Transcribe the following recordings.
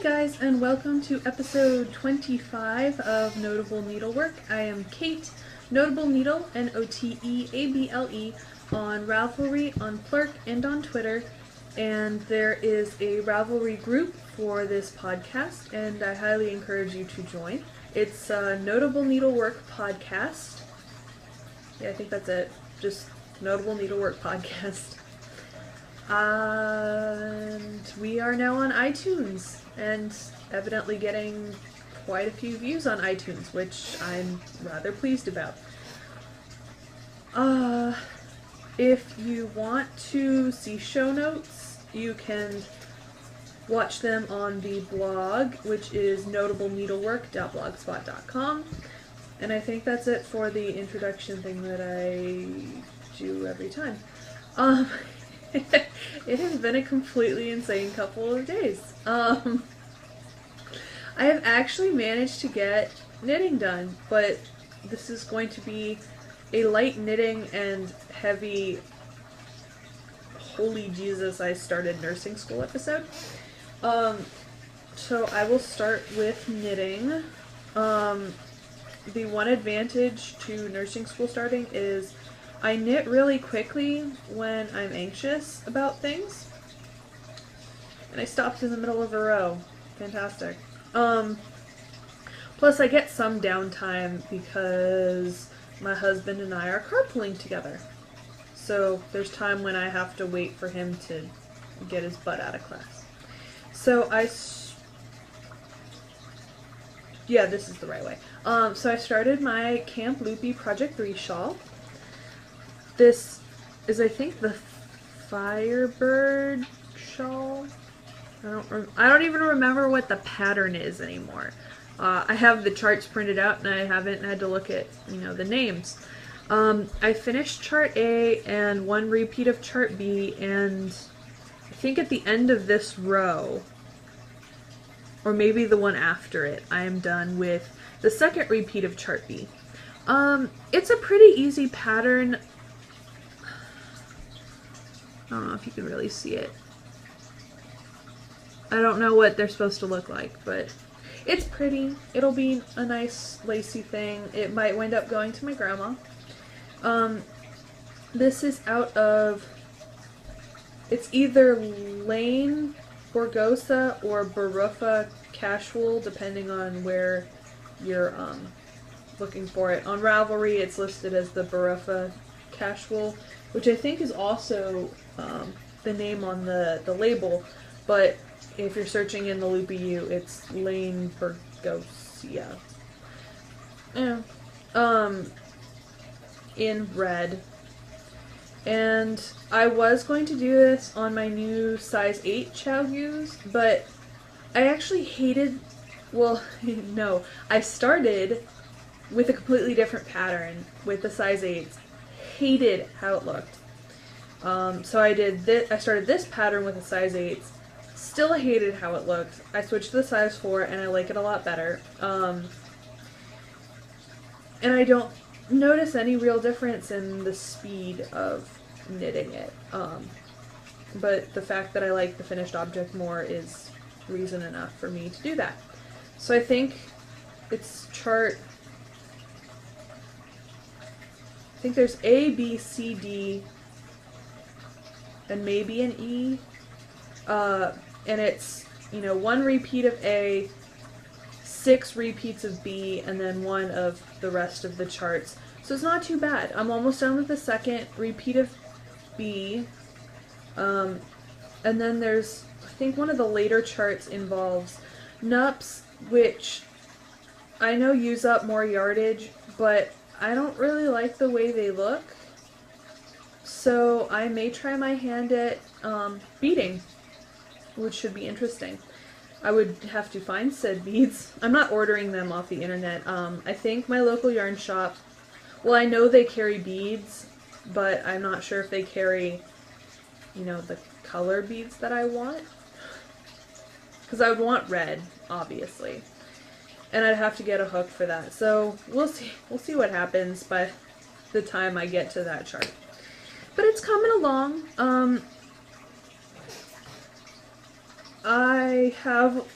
guys, and welcome to episode 25 of Notable Needlework. I am Kate, Notable Needle, N-O-T-E-A-B-L-E, on Ravelry, on Plurk, and on Twitter. And there is a Ravelry group for this podcast, and I highly encourage you to join. It's a Notable Needlework podcast. Yeah, I think that's it. Just Notable Needlework podcast. And we are now on iTunes, and evidently getting quite a few views on iTunes, which I'm rather pleased about. If you want to see show notes, you can watch them on the blog, which is notableneedlework.blogspot.com. And I think that's it for the introduction thing that I do every time. It has been a completely insane couple of days. I have actually managed to get knitting done, but this is going to be a light knitting and heavy holy Jesus I started nursing school episode. So I will start with knitting. The one advantage to nursing school starting is I knit really quickly when I'm anxious about things. And I stopped in the middle of a row. Fantastic. Plus I get some downtime because my husband and I are carpooling together. So there's time when I have to wait for him to get his butt out of class. So yeah, this is the right way. So I started my Camp Loopy Project 3 shawl. This is, I think, the Firebird shawl. I don't even remember what the pattern is anymore. I have the charts printed out, and I haven't had to look at, the names. I finished Chart A and one repeat of Chart B, and I think at the end of this row, or maybe the one after it, I am done with the second repeat of Chart B. It's a pretty easy pattern. I don't know if you can really see it. I don't know what they're supposed to look like, but it's pretty. It'll be a nice lacy thing. It might wind up going to my grandma. This is out of, it's either Lane Borgosa or Barufa Cashwool, depending on where you're looking for it. On Ravelry, it's listed as the Barufa Cashwool, which I think is also the name on the label, but if you're searching in the Loopy U, it's Lane Borgosia. Yeah. In red. And I was going to do this on my new size 8 ChowGues, but I actually hated, well, no, I started with a completely different pattern with the size 8s. Hated how it looked. So I started this pattern with a size 8. Still hated how it looked. I switched to the size 4 and I like it a lot better. And I don't notice any real difference in the speed of knitting it. But the fact that I like the finished object more is reason enough for me to do that. So I think it's chart, I think there's A, B, C, D, and maybe an E. And it's, one repeat of A, 6 repeats of B, and then one of the rest of the charts. So it's not too bad. I'm almost done with the second repeat of B. And then there's, I think one of the later charts involves NUPs, which I know use up more yardage, but I don't really like the way they look. So I may try my hand at beading, which should be interesting. I would have to find said beads. I'm not ordering them off the internet. I think my local yarn shop, well, I know they carry beads, but I'm not sure if they carry, the color beads that I want. Because I would want red, obviously. And I'd have to get a hook for that. So we'll see. We'll see what happens by the time I get to that chart. But it's coming along. I have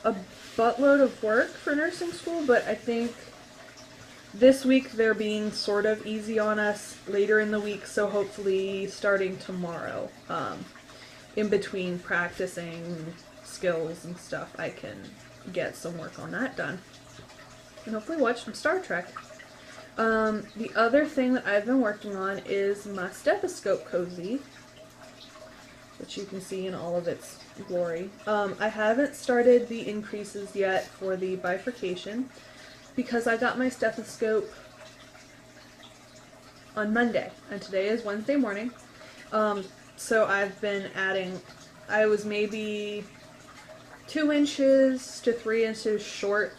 a buttload of work for nursing school, but I think this week they're being sort of easy on us later in the week, so hopefully starting tomorrow, in between practicing skills and stuff, I can get some work on that done. And hopefully watch some Star Trek. The other thing that I've been working on is my stethoscope cozy, which you can see in all of its glory. I haven't started the increases yet for the bifurcation because I got my stethoscope on Monday, and today is Wednesday morning. So I've been adding, I was maybe 2 inches to 3 inches short,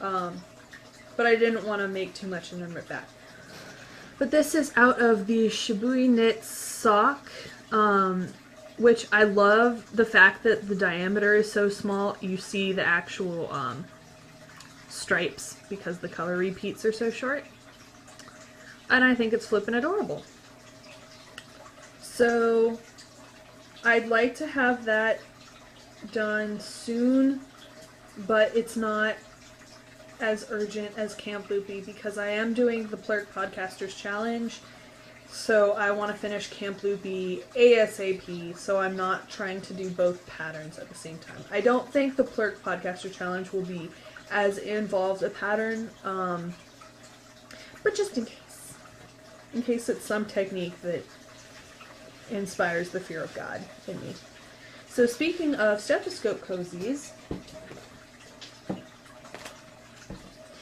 but I didn't want to make too much and then rip back. But this is out of the Shibui Knit sock, which I love the fact that the diameter is so small. You see the actual stripes because the color repeats are so short. And I think it's flippin' adorable. So I'd like to have that done soon, but it's not as urgent as Camp Loopy because I am doing the Plurk Podcasters Challenge. So I want to finish Camp Loopy ASAP, so I'm not trying to do both patterns at the same time. I don't think the Plurk Podcaster Challenge will be as involved a pattern, but just in case it's some technique that inspires the fear of God in me. So speaking of stethoscope cozies,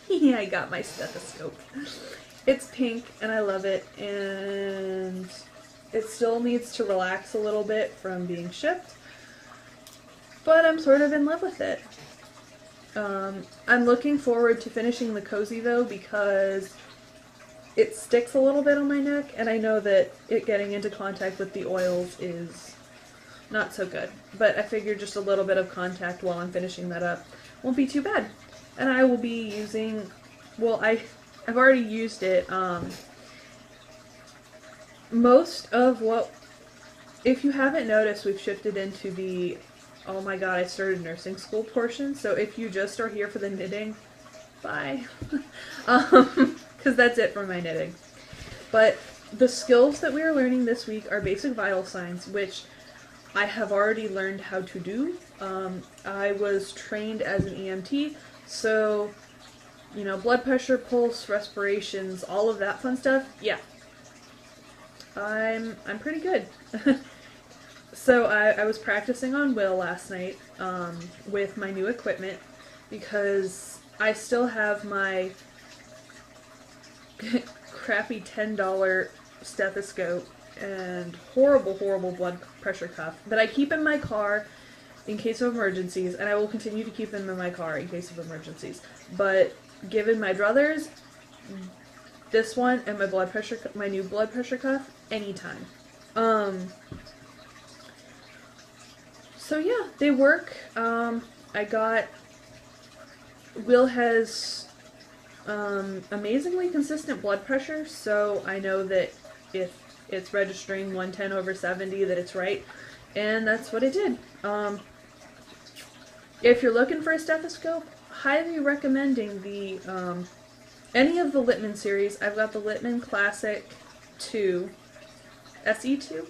I got my stethoscope. It's pink and I love it, and it still needs to relax a little bit from being shipped, but I'm sort of in love with it. I'm looking forward to finishing the cozy though because it sticks a little bit on my neck, and I know that it getting into contact with the oils is not so good, but I figured just a little bit of contact while I'm finishing that up won't be too bad. And I will be using, well, I've already used it. Most of what, if you haven't noticed, we've shifted into the, oh my god, I started nursing school portion. So if you just are here for the knitting, bye. Because that's it for my knitting. But the skills that we are learning this week are basic vital signs, which I have already learned how to do. I was trained as an EMT, so you know, blood pressure, pulse, respirations, all of that fun stuff, yeah. I'm pretty good. So I was practicing on Will last night with my new equipment because I still have my crappy $10 stethoscope and horrible blood pressure cuff that I keep in my car in case of emergencies, and I will continue to keep them in my car in case of emergencies. But given my druthers, this one and my new blood pressure cuff, anytime. So yeah, they work. Will has amazingly consistent blood pressure, so I know that if it's registering 110/70 that it's right, and that's what it did. If you're looking for a stethoscope, highly recommending the any of the Littmann series. I've got the Littmann Classic 2, SE2.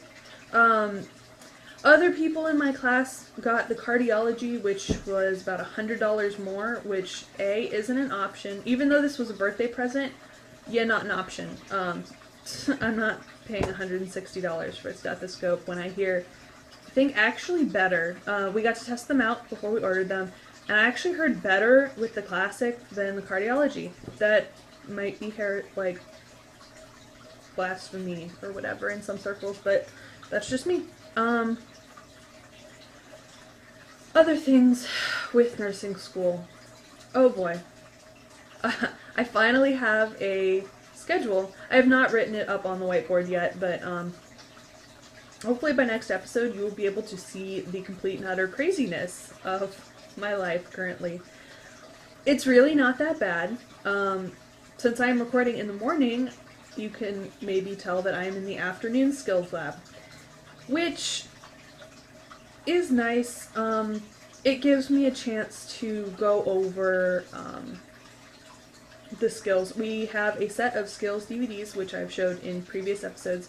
Other people in my class got the Cardiology, which was about $100 more, which A, isn't an option. Even though this was a birthday present, yeah, not an option. I'm not paying $160 for a stethoscope when I think actually better. We got to test them out before we ordered them, and I actually heard better with the Classic than the Cardiology. That might be like blasphemy or whatever in some circles, but that's just me. Other things with nursing school. Oh boy. I finally have a schedule. I have not written it up on the whiteboard yet, but hopefully by next episode you will be able to see the complete and utter craziness of my life currently. It's really not that bad. Since I am recording in the morning, you can maybe tell that I am in the afternoon skills lab, which is nice. it gives me a chance to go over the skills. We have a set of skills DVDs, which I've showed in previous episodes,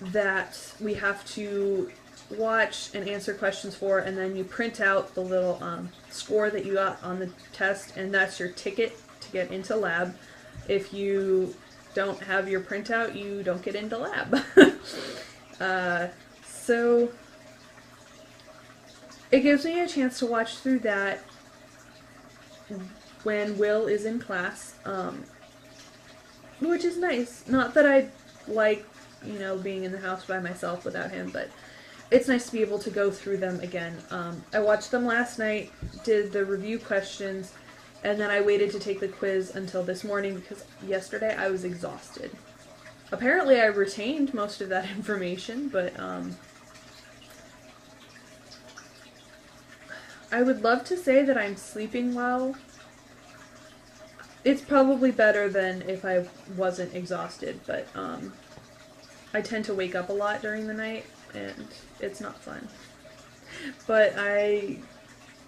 that we have to watch and answer questions for, and then you print out the little score that you got on the test, and that's your ticket to get into lab. If you don't have your printout, you don't get into lab. So it gives me a chance to watch through that when Will is in class, which is nice. Not that I like, being in the house by myself without him, but it's nice to be able to go through them again. I watched them last night, did the review questions, and then I waited to take the quiz until this morning because yesterday I was exhausted. Apparently I retained most of that information, but I would love to say that I'm sleeping well. It's probably better than if I wasn't exhausted, but I tend to wake up a lot during the night, and it's not fun. But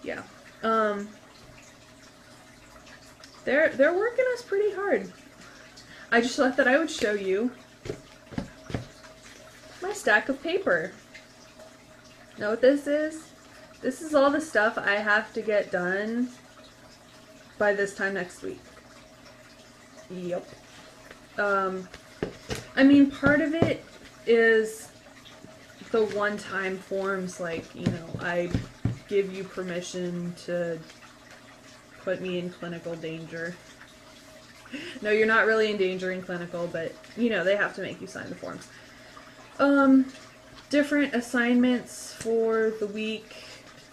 yeah. They're working us pretty hard. I just thought that I would show you my stack of paper. Know what this is? This is all the stuff I have to get done by this time next week. Yep. I mean, part of it is the one-time forms, like, I give you permission to put me in clinical danger. No, you're not really in danger in clinical, but, they have to make you sign the forms. Different assignments for the week,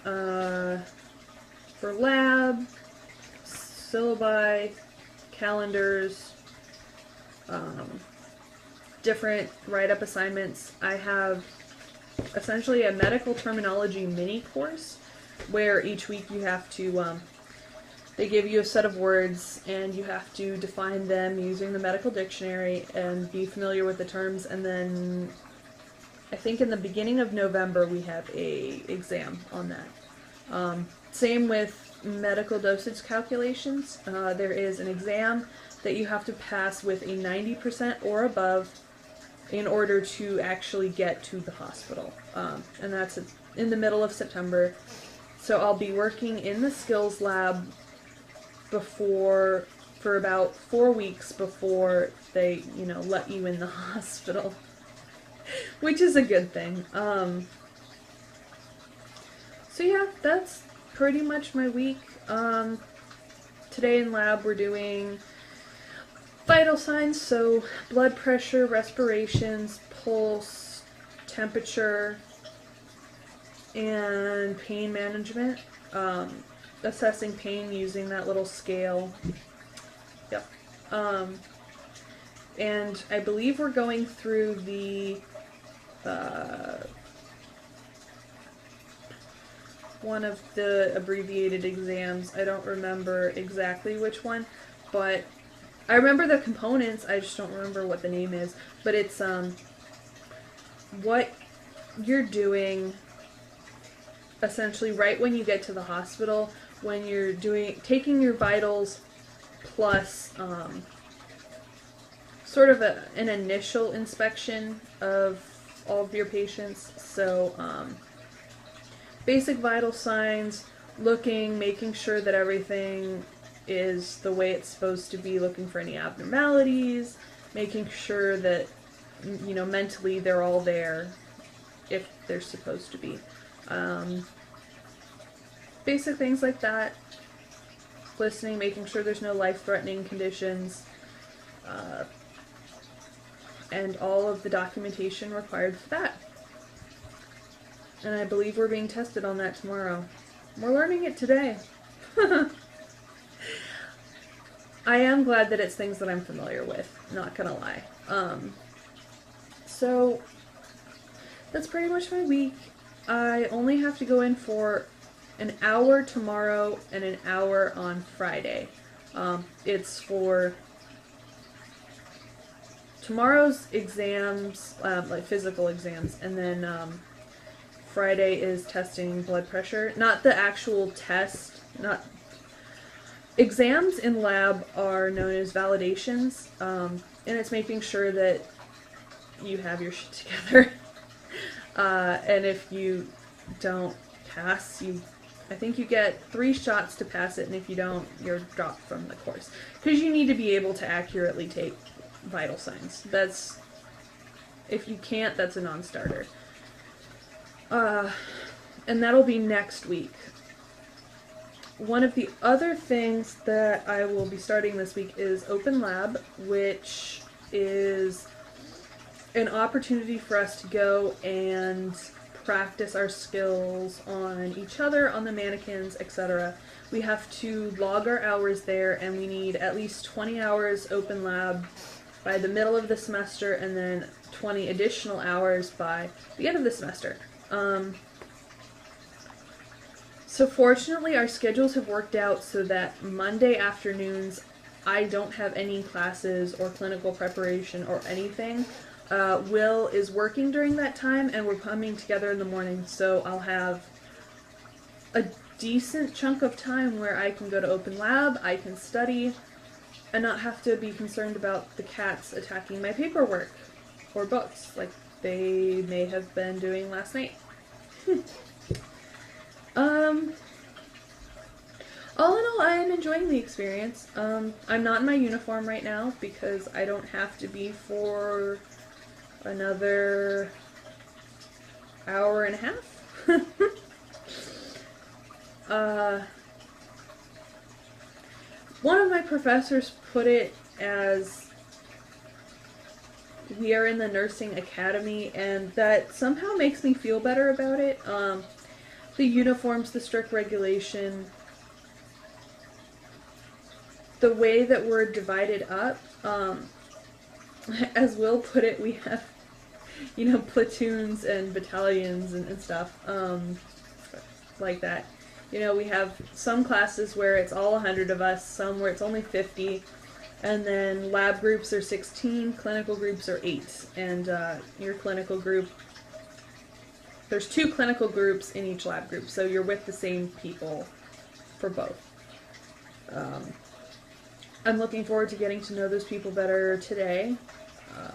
for lab, syllabi, calendars, different write-up assignments. I have essentially a medical terminology mini course where each week you have to, they give you a set of words and you have to define them using the medical dictionary and be familiar with the terms, and then I think in the beginning of November we have a exam on that. Same with medical dosage calculations. There is an exam that you have to pass with a 90% or above in order to actually get to the hospital. And that's in the middle of September. So I'll be working in the skills lab for about 4 weeks before they, let you in the hospital. Which is a good thing. So yeah, that's pretty much my week. Today in lab we're doing vital signs, so blood pressure, respirations, pulse, temperature, and pain management. Assessing pain using that little scale. Yep. And I believe we're going through the one of the abbreviated exams. I don't remember exactly which one, but I remember the components. I just don't remember what the name is. But it's what you're doing essentially right when you get to the hospital, when you're taking your vitals plus sort of an initial inspection of all of your patients. So basic vital signs, making sure that everything is the way it's supposed to be, looking for any abnormalities, making sure that, mentally they're all there if they're supposed to be. Basic things like that. Listening, making sure there's no life-threatening conditions, and all of the documentation required for that. And I believe we're being tested on that tomorrow. We're learning it today. I am glad that it's things that I'm familiar with, not gonna lie. So, that's pretty much my week. I only have to go in for an hour tomorrow and an hour on Friday. It's for tomorrow's exams, like physical exams, and then Friday is testing blood pressure. Not the actual test, not... Exams in lab are known as validations, and it's making sure that you have your shit together. And if you don't pass, I think you get 3 shots to pass it, and if you don't, you're dropped from the course. Because you need to be able to accurately take vital signs. If you can't, that's a non-starter. And that'll be next week. One of the other things that I will be starting this week is Open Lab, which is an opportunity for us to go and practice our skills on each other, on the mannequins, etc. We have to log our hours there, and we need at least 20 hours Open Lab by the middle of the semester, and then 20 additional hours by the end of the semester. So fortunately, our schedules have worked out so that Monday afternoons, I don't have any classes or clinical preparation or anything. Will is working during that time, and we're coming together in the morning, so I'll have a decent chunk of time where I can go to Open Lab, I can study, and not have to be concerned about the cats attacking my paperwork or books, like they may have been doing last night. All in all, I am enjoying the experience. I'm not in my uniform right now because I don't have to be for another hour and a half. One of my professors put it as we are in the nursing academy, and that somehow makes me feel better about it. The uniforms, the strict regulation, the way that we're divided up, as Will put it, we have, platoons and battalions and stuff, like that. We have some classes where it's all 100 of us, some where it's only 50, and then lab groups are 16, clinical groups are 8, and your clinical group, there's 2 clinical groups in each lab group, so you're with the same people for both. I'm looking forward to getting to know those people better today.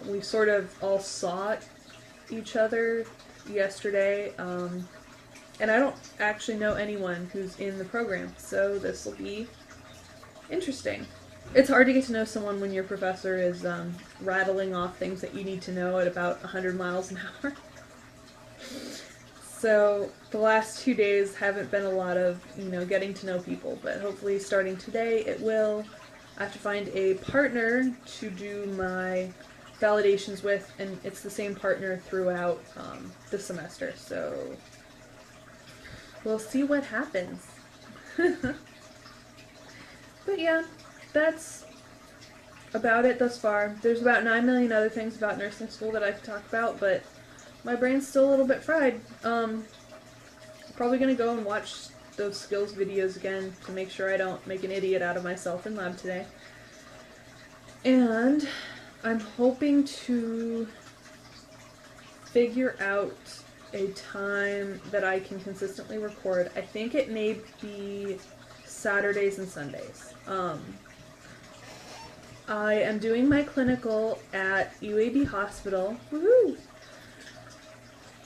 We sort of all saw each other yesterday, and I don't actually know anyone who's in the program, so this will be interesting. It's hard to get to know someone when your professor is rattling off things that you need to know at about 100 miles an hour. So the last 2 days haven't been a lot of, getting to know people, but hopefully starting today it will. I have to find a partner to do my validations with, and it's the same partner throughout the semester, so we'll see what happens. But yeah, that's about it thus far. There's about 9 million other things about nursing school that I could talk about, but my brain's still a little bit fried. Probably gonna go and watch those skills videos again to make sure I don't make an idiot out of myself in lab today. And I'm hoping to figure out a time that I can consistently record. I think it may be Saturdays and Sundays. I am doing my clinical at UAB Hospital. Woohoo!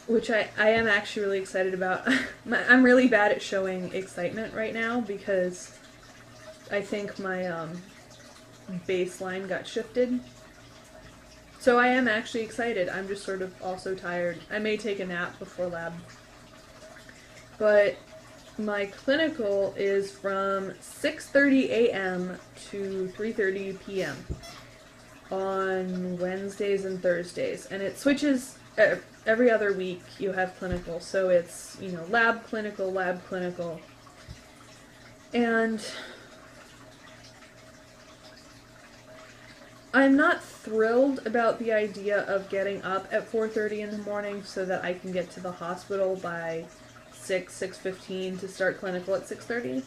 Which I am actually really excited about. I'm really bad at showing excitement right now because I think my baseline got shifted. So I am actually excited. I'm just sort of also tired. I may take a nap before lab. But my clinical is from 6:30 a.m. to 3:30 p.m. on Wednesdays and Thursdays. And it switches every other week. You have clinical. So it's, lab clinical. And I'm not thrilled about the idea of getting up at 4:30 in the morning so that I can get to the hospital by 6:15 to start clinical at 6:30.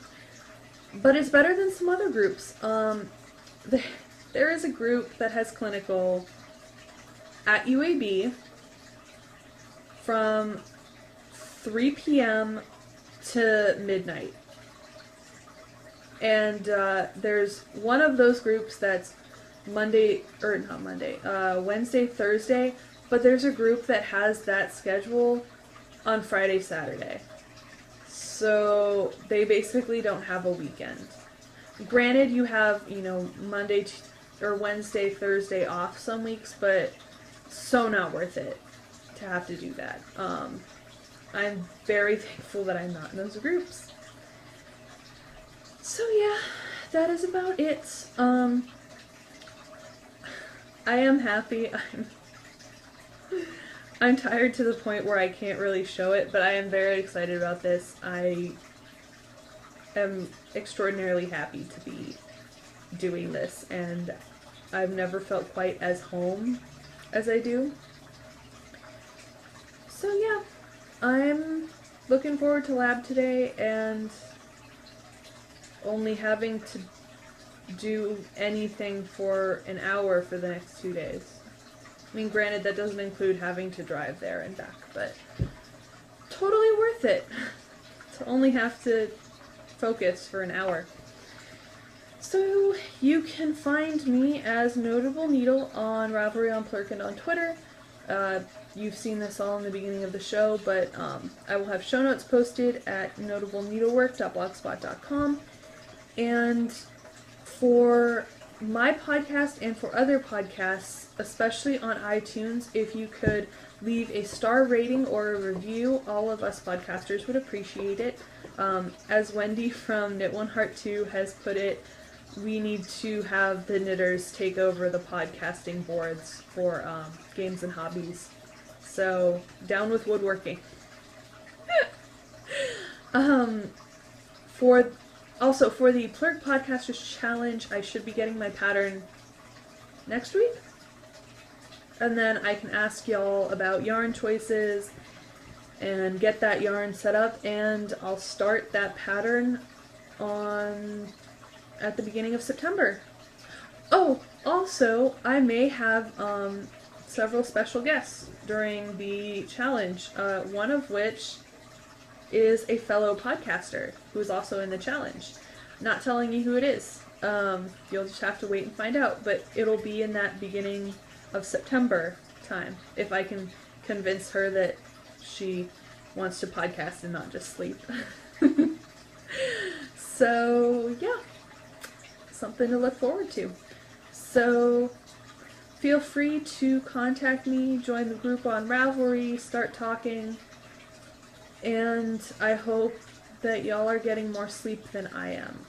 But it's better than some other groups. There is a group that has clinical at UAB from 3 p.m. to midnight. And there's one of those groups that's Wednesday, Thursday, but there's a group that has that schedule on Friday, Saturday. So they basically don't have a weekend. Granted, you have, Monday or Wednesday, Thursday off some weeks, but so not worth it to have to do that. I'm very thankful that I'm not in those groups. So yeah, that is about it. I am happy. I'm tired to the point where I can't really show it, but I am very excited about this. I am extraordinarily happy to be doing this, and I've never felt quite as home as I do. So yeah, I'm looking forward to lab today and only having to do anything for an hour for the next 2 days. I mean, granted, that doesn't include having to drive there and back, but totally worth it to only have to focus for an hour. So you can find me as Notable Needle on Ravelry, on Plurk, and on Twitter. You've seen this all in the beginning of the show, but I will have show notes posted at notableneedlework.blogspot.com. And for my podcast and for other podcasts, especially on iTunes, if you could leave a star rating or a review, all of us podcasters would appreciate it. As Wendy from Knit One Heart 2 has put it, we need to have the knitters take over the podcasting boards for games and hobbies. So, down with woodworking. Also, for the Plurk Podcasters Challenge, I should be getting my pattern next week. And then I can ask y'all about yarn choices and get that yarn set up, and I'll start that pattern at the beginning of September. Oh, also, I may have several special guests during the challenge, one of which is a fellow podcaster who is also in the challenge. Not telling you who it is. You'll just have to wait and find out, but it'll be in that beginning of September time, if I can convince her that she wants to podcast and not just sleep. So, yeah. Something to look forward to. So, feel free to contact me, join the group on Ravelry, start talking, and I hope that y'all are getting more sleep than I am.